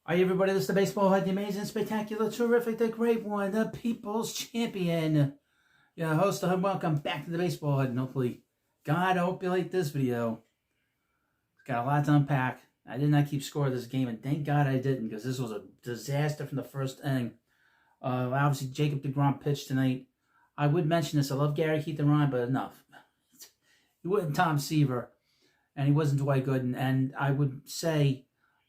Hi everybody, this is the Baseball Head, the amazing, spectacular, terrific, the great one, the people's champion. Your host, welcome back to the Baseball Head, and hopefully, God, I hope you like this video. It's got a lot to unpack. I did not keep score of this game, and thank God I didn't, because this was a disaster from the first inning. Obviously, Jacob deGrom pitched tonight. I would mention this, I love Gary Keith and Ryan, but enough. He wasn't Tom Seaver, and he wasn't Dwight Gooden, and I would say,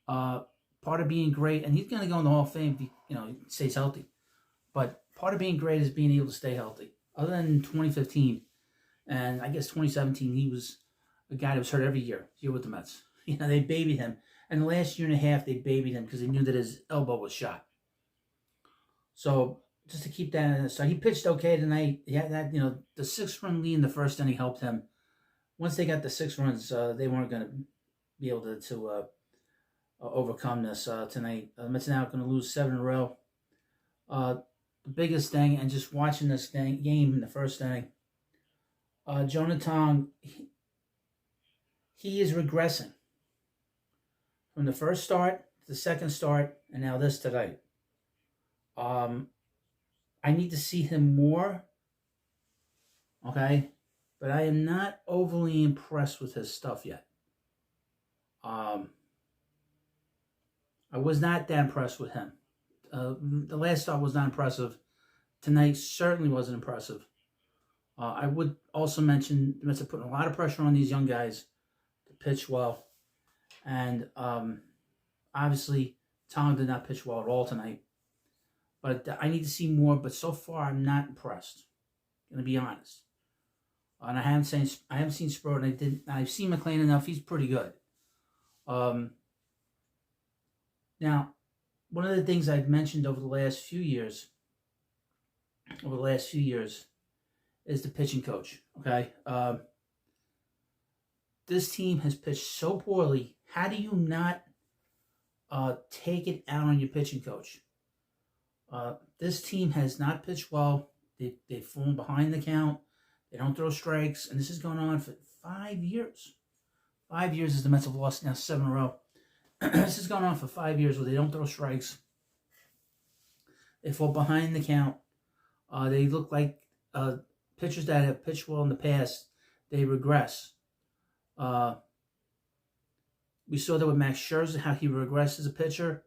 part of being great, and he's going to go in the Hall of Fame if he stays healthy. But part of being great is being able to stay healthy. Other than 2015, and I guess 2017, he was a guy that was hurt every year here with the Mets. They babied him. And the last year and a half, they babied him because they knew that his elbow was shot. So just to keep that in the start, he pitched okay tonight. He had that, the 6-run lead in the first inning helped him. Once they got the 6 runs, they weren't going to be able to overcome this tonight. The Mets now going to lose 7 in a row. The biggest thing, and just watching this game in the first inning, Jonah Tong, he is regressing from the first start to the second start, and now this tonight. I need to see him more, okay? But I am not overly impressed with his stuff yet. I was not that impressed with him. The last start was not impressive. Tonight certainly wasn't impressive. I would also mention the Mets are putting a lot of pressure on these young guys to pitch well. And obviously, Tom did not pitch well at all tonight. But I need to see more. But so far, I'm not impressed. I'm going to be honest. And I haven't seen Sproat. I've seen McClain enough. He's pretty good. Now, one of the things I've mentioned over the last few years is the pitching coach, okay? This team has pitched so poorly. How do you not take it out on your pitching coach? This team has not pitched well. They've fallen behind the count. They don't throw strikes, and this has gone on for 5 years. 5 years as the Mets have lost now 7 in a row. This has gone on for 5 years where they don't throw strikes. They fall behind the count. They look like pitchers that have pitched well in the past. They regress. We saw that with Max Scherzer, how he regressed as a pitcher.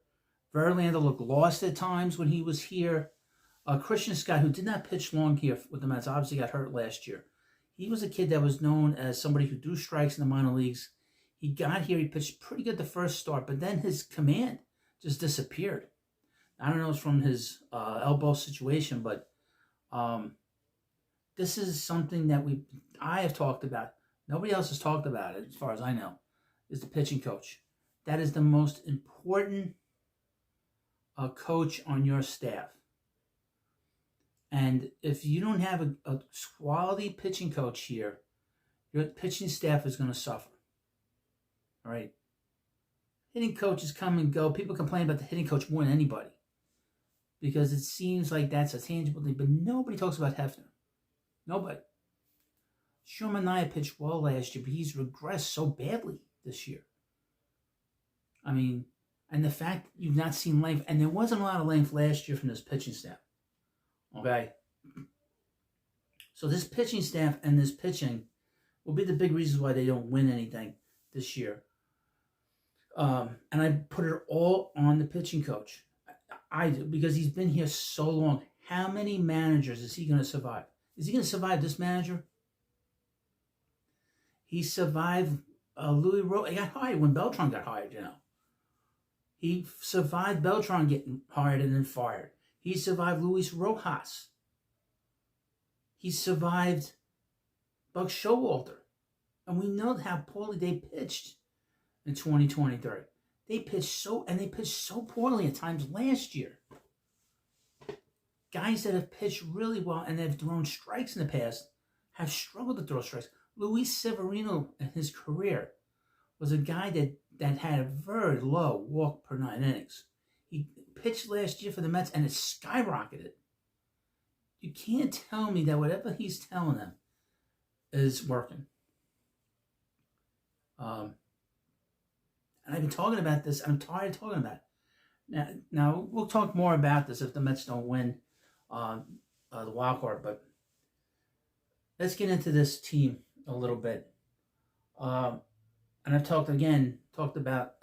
Verlander looked lost at times when he was here. Christian Scott, who did not pitch long here with the Mets, obviously got hurt last year. He was a kid that was known as somebody who threw strikes in the minor leagues. He got here, he pitched pretty good the first start, but then his command just disappeared. I don't know if it's from his elbow situation, but this is something that I have talked about. Nobody else has talked about it, as far as I know, is the pitching coach. That is the most important coach on your staff. And if you don't have a quality pitching coach here, your pitching staff is going to suffer. All right. Hitting coaches come and go. People complain about the hitting coach more than anybody because it seems like that's a tangible thing. But nobody talks about Hefner. Nobody. Sherman Naya pitched well last year, but he's regressed so badly this year. I mean, and the fact you've not seen length, and there wasn't a lot of length last year from this pitching staff. Okay? So this pitching staff and this pitching will be the big reasons why they don't win anything this year. And I put it all on the pitching coach. I do, because he's been here so long. How many managers is he going to survive? Is he going to survive this manager? He survived Louis Rowe. He got hired when Beltran got hired, He survived Beltran getting hired and then fired. He survived Luis Rojas. He survived Buck Showalter. And we know how poorly they pitched in 2023. They pitched so poorly at times last year. Guys that have pitched really well and have thrown strikes in the past have struggled to throw strikes. Luis Severino in his career was a guy that had a very low walk per 9 innings. He pitched last year for the Mets and it skyrocketed. You can't tell me that whatever he's telling them is working. And I've been talking about this. I'm tired of talking about it. Now we'll talk more about this if the Mets don't win uh, the wild card, but let's get into this team a little bit. Um, and I've talked about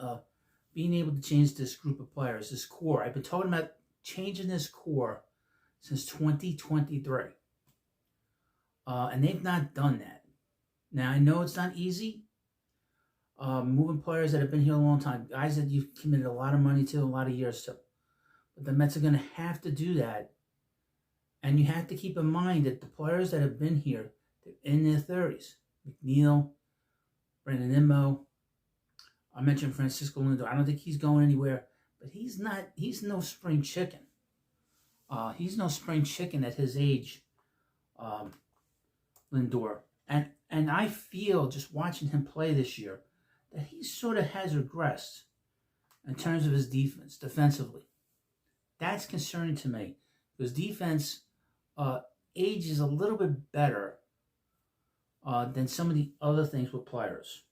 being able to change this group of players, this core. I've been talking about changing this core since 2023. And they've not done that. Now, I know it's not easy. Moving players that have been here a long time, guys that you've committed a lot of money to, a lot of years to. But the Mets are going to have to do that. And you have to keep in mind that the players that have been here, they're in their 30s. McNeil, Brandon Nimmo. I mentioned Francisco Lindor. I don't think he's going anywhere, but he's no spring chicken. He's no spring chicken at his age, Lindor. And I feel, just watching him play this year, that he sort of has regressed in terms of his defense, defensively. That's concerning to me, because defense age is a little bit better than some of the other things with players.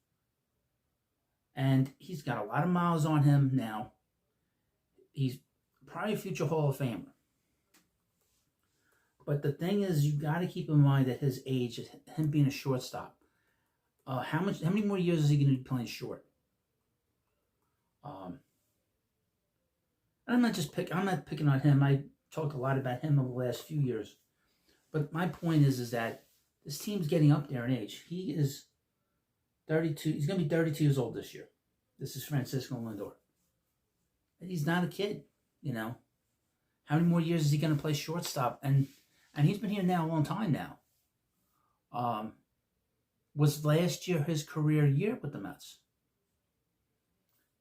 And he's got a lot of miles on him now. He's probably a future Hall of Famer. But the thing is, you got to keep in mind that his age, him being a shortstop, how many more years is he going to be playing short? And I'm not picking on him. I talked a lot about him over the last few years. But my point is that this team's getting up there in age. He is 32. He's going to be 32 years old this year. This is Francisco Lindor. And he's not a kid, you know. How many more years is he going to play shortstop? And he's been here now a long time now. Was last year his career year with the Mets?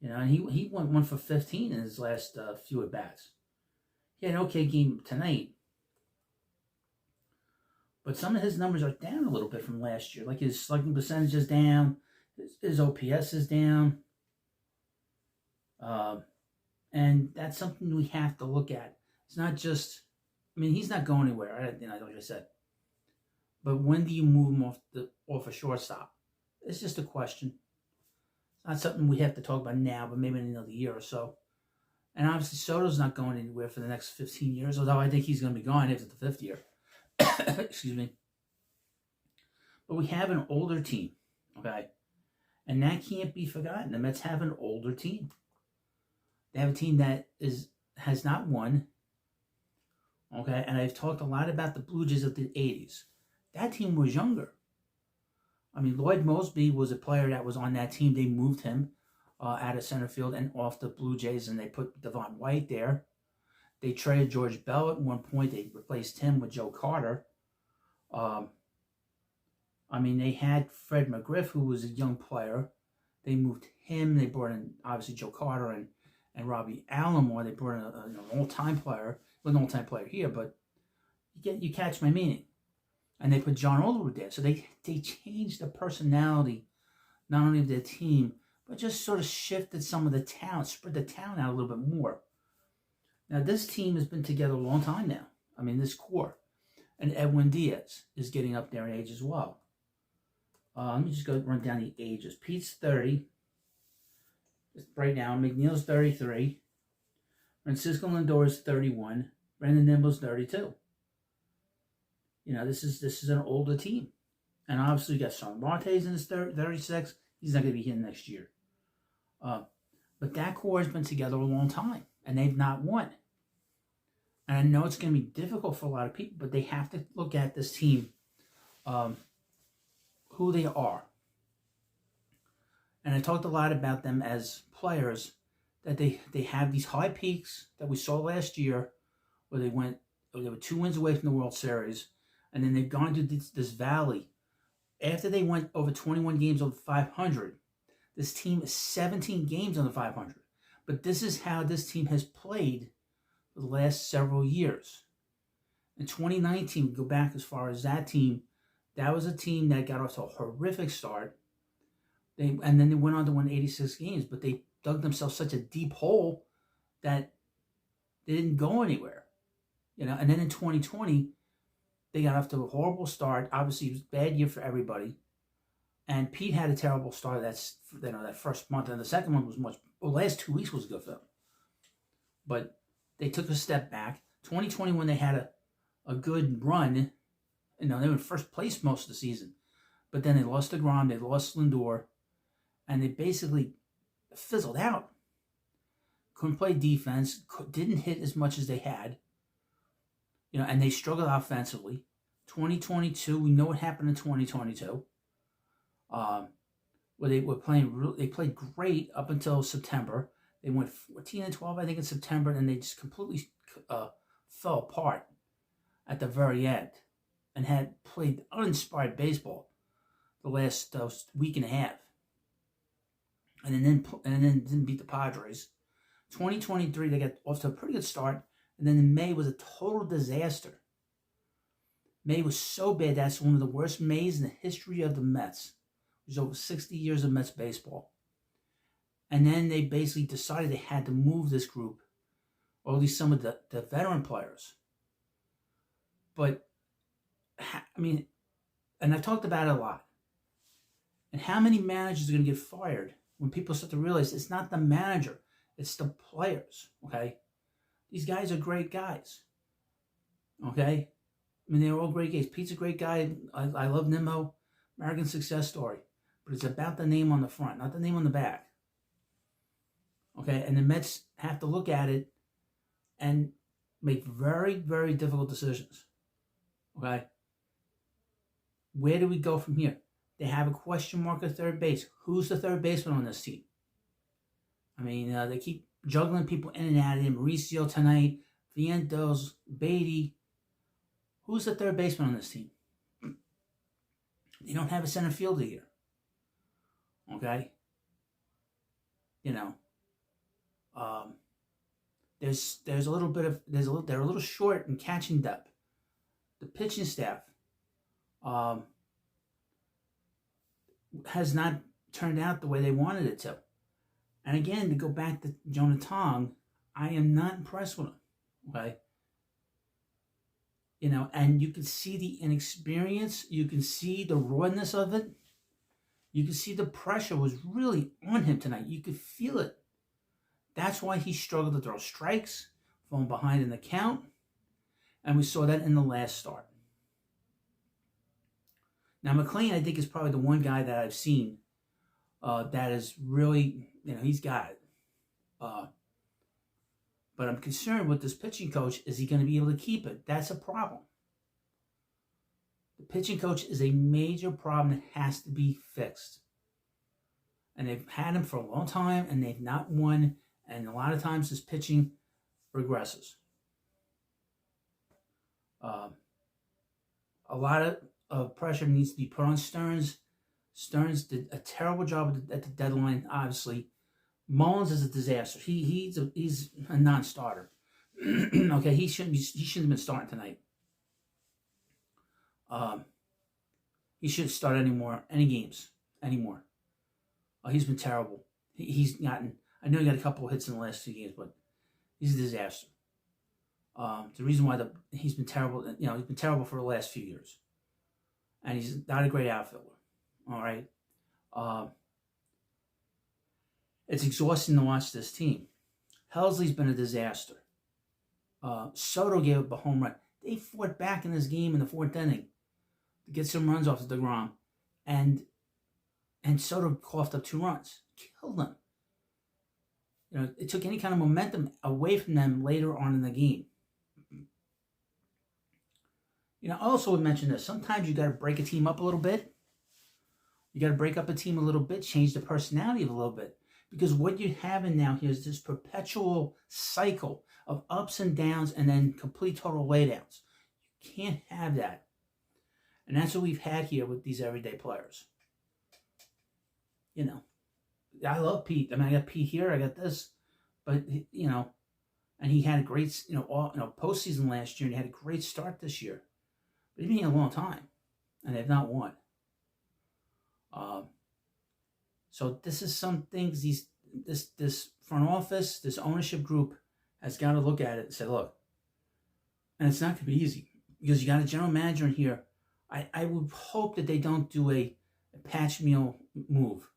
You know, and he went 1 for 15 in his last few at bats. He had an okay game tonight, but some of his numbers are down a little bit from last year. Like his slugging percentage is down, his OPS is down, and that's something we have to look at. It's not just, I mean, he's not going anywhere, like I said. But when do you move him off a shortstop? It's just a question. It's not something we have to talk about now, but maybe in another year or so. And obviously, Soto's not going anywhere for the next 15 years, although I think he's going to be gone after the 5th year. Excuse me. But we have an older team, okay? And that can't be forgotten. The Mets have an older team. They have a team that has not won, okay? And I've talked a lot about the Blue Jays of the 80s. That team was younger. I mean, Lloyd Moseby was a player that was on that team. They moved him out of center field and off the Blue Jays, and they put Devon White there. They traded George Bell at one point. They replaced him with Joe Carter. I mean, they had Fred McGriff, who was a young player. They moved him. They brought in, obviously, Joe Carter and Robbie Alomar. They brought in an all-time player. Well, an all-time player here, but you catch my meaning. And they put John Olerud there. So they changed the personality, not only of their team, but just sort of shifted some of the talent, spread the talent out a little bit more. Now, this team has been together a long time now. I mean, this core. And Edwin Diaz is getting up there in age as well. Let me just go run down the ages. Pete's 30. Right now, McNeil's 33. Francisco Lindor is 31. Brandon Nimble's 32. You know, this is an older team. And obviously, you got Sean Marte's in his 36. He's not going to be here next year. But that core has been together a long time, and they've not won. And I know it's going to be difficult for a lot of people, but they have to look at this team, who they are. And I talked a lot about them as players, that they have these high peaks that we saw last year, where they were 2 wins away from the World Series, and then they've gone to this valley. After they went over 21 games over 500, this team is 17 games under 500. But this is how this team has played for the last several years. In 2019, go back as far as that team, that was a team that got off to a horrific start. And then they went on to win 86 games, but they dug themselves such a deep hole that they didn't go anywhere. You know, and then in 2020, they got off to a horrible start. Obviously, it was a bad year for everybody. And Pete had a terrible start that first month. And the second one was the last 2 weeks was good for them. but they took a step back. 2020, when they had a good run, they were in first place most of the season. But then they lost DeGrom, they lost Lindor, and they basically fizzled out. Couldn't play defense, didn't hit as much as they had, and they struggled offensively. 2022, we know what happened in 2022. Where they were playing, they played great up until September. They went 14-12, I think, in September, and they just completely fell apart at the very end, and had played uninspired baseball the last week and a half, and then didn't beat the Padres. 2023, they got off to a pretty good start, and then in May was a total disaster. May was so bad, that's one of the worst Mays in the history of the Mets. There's over 60 years of Mets baseball. And then they basically decided they had to move this group, or at least some of the veteran players. But, I mean, and I've talked about it a lot. And how many managers are going to get fired when people start to realize it's not the manager, it's the players, okay? These guys are great guys, okay? I mean, they're all great guys. Pete's a great guy. I love Nimmo. American success story. But it's about the name on the front, not the name on the back. Okay, and the Mets have to look at it and make very, very difficult decisions. Okay? Where do we go from here? They have a question mark at third base. Who's the third baseman on this team? I mean, they keep juggling people in and out of him. Mauricio tonight, Vientos, Beatty. Who's the third baseman on this team? They don't have a center fielder here. Okay? There's a little bit of they're a little short in catching depth. The pitching staff has not turned out the way they wanted it to. And again, to go back to Jonah Tong, I am not impressed with him. Okay? And you can see the inexperience, you can see the rawness of it. You can see the pressure was really on him tonight. You could feel it. That's why he struggled to throw strikes, falling behind in the count. And we saw that in the last start. Now, McLean, I think, is probably the one guy that I've seen that is really, he's got it. But I'm concerned with this pitching coach. Is he going to be able to keep it? That's a problem. The pitching coach is a major problem that has to be fixed. And they've had him for a long time, and they've not won. And a lot of times his pitching regresses. A lot of pressure needs to be put on Stearns. Stearns did a terrible job at the deadline, obviously. Mullins is a disaster. He's a non-starter. Okay, he shouldn't have been starting tonight. He shouldn't start any games anymore. He's been terrible. I know he got a couple of hits in the last 2 games, but he's a disaster. The reason why he's been terrible, he's been terrible for the last few years. And he's not a great outfielder. All right. It's exhausting to watch this team. Helsley's been a disaster. Soto gave up a home run. They fought back in this game in the 4th inning to get some runs off of DeGrom. And Soto coughed up 2 runs. Killed them. It took any kind of momentum away from them later on in the game. I also would mention this. Sometimes you got to break a team up a little bit. You got to break up a team a little bit, change the personality a little bit. Because what you're having now here is this perpetual cycle of ups and downs and then complete total laydowns. You can't have that. And that's what we've had here with these everyday players. I love Pete. I mean, I got Pete here, I got this. But, and he had a great, postseason last year, and he had a great start this year. But he's been here a long time, and they've not won. So this is some things this front office, this ownership group has got to look at it and say, look, and it's not going to be easy because you got a general manager in here. I would hope that they don't do a patch meal move,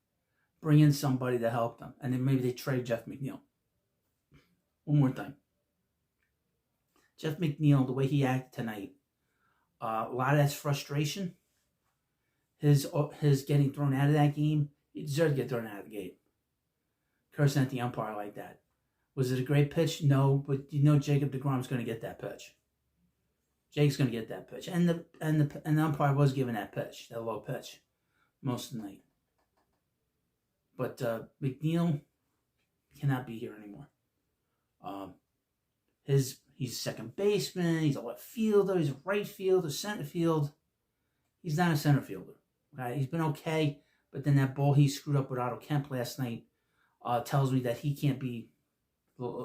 bring in somebody to help them, and then maybe they trade Jeff McNeil. One more thing. Jeff McNeil, the way he acted tonight, a lot of that's frustration. His getting thrown out of that game, he deserved to get thrown out of the game. Cursing at the umpire like that. Was it a great pitch? No, but you know Jacob deGrom's going to get that pitch. Jake's going to get that pitch, and the umpire was given that pitch, that low pitch, most of the night. But McNeil cannot be here anymore. He's a second baseman. He's a left fielder. He's a right fielder, center field. He's not a center fielder. Okay? He's been okay, but then that ball he screwed up with Otto Kemp last night tells me that he can't be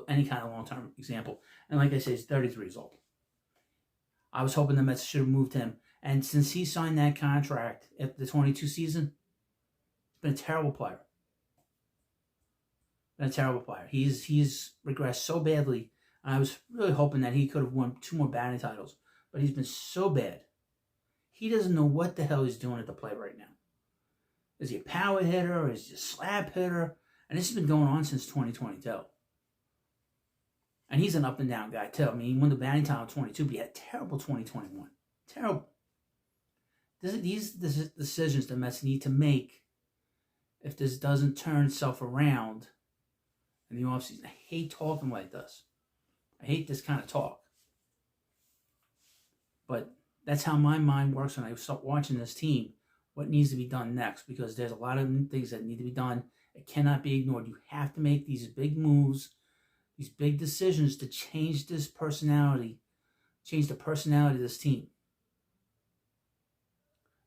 any kind of long-term example. And like I said, he's 33 years old. I was hoping the Mets should have moved him. And since he signed that contract at the 22 season, he's been a terrible player. He's regressed so badly. And I was really hoping that he could have won 2 more batting titles. But he's been so bad. He doesn't know what the hell he's doing at the plate right now. Is he a power hitter or is he a slap hitter? And this has been going on since 2022. And he's an up and down guy too. I mean, he won the batting title in 22, but he had a terrible 2021. Terrible. These decisions the Mets need to make if this doesn't turn itself around in the offseason. I hate talking like this. I hate this kind of talk. But that's how my mind works when I start watching this team. What needs to be done next? Because there's a lot of things that need to be done. It cannot be ignored. You have to make these big moves, these big decisions to change this personality, change the personality of this team.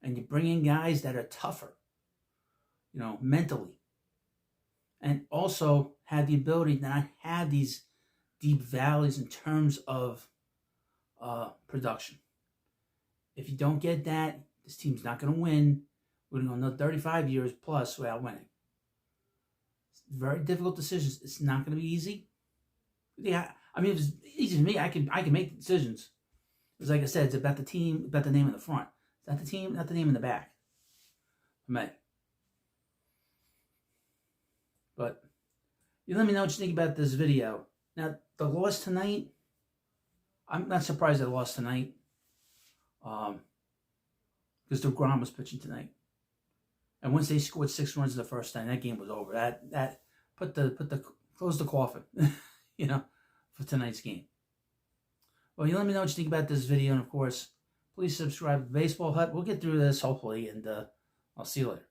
And you bring in guys that are tougher, mentally. And also have the ability to not have these deep valleys in terms of production. If you don't get that, this team's not going to win. We're going to go another 35 years plus without winning. It's very difficult decisions. It's not going to be easy. Yeah, I mean, if it's easy for me, I can make decisions. It's like I said, it's about the team, about the name in the front. It's not the team, not the name in the back. For me. But you let me know what you think about this video. Now, the loss tonight, I'm not surprised they lost tonight. Because DeGrom was pitching tonight. And once they scored 6 runs in the first time, that game was over. That close the coffin, for tonight's game. Well, you let me know what you think about this video, and of course, please subscribe to Baseball Hut. We'll get through this hopefully, and I'll see you later.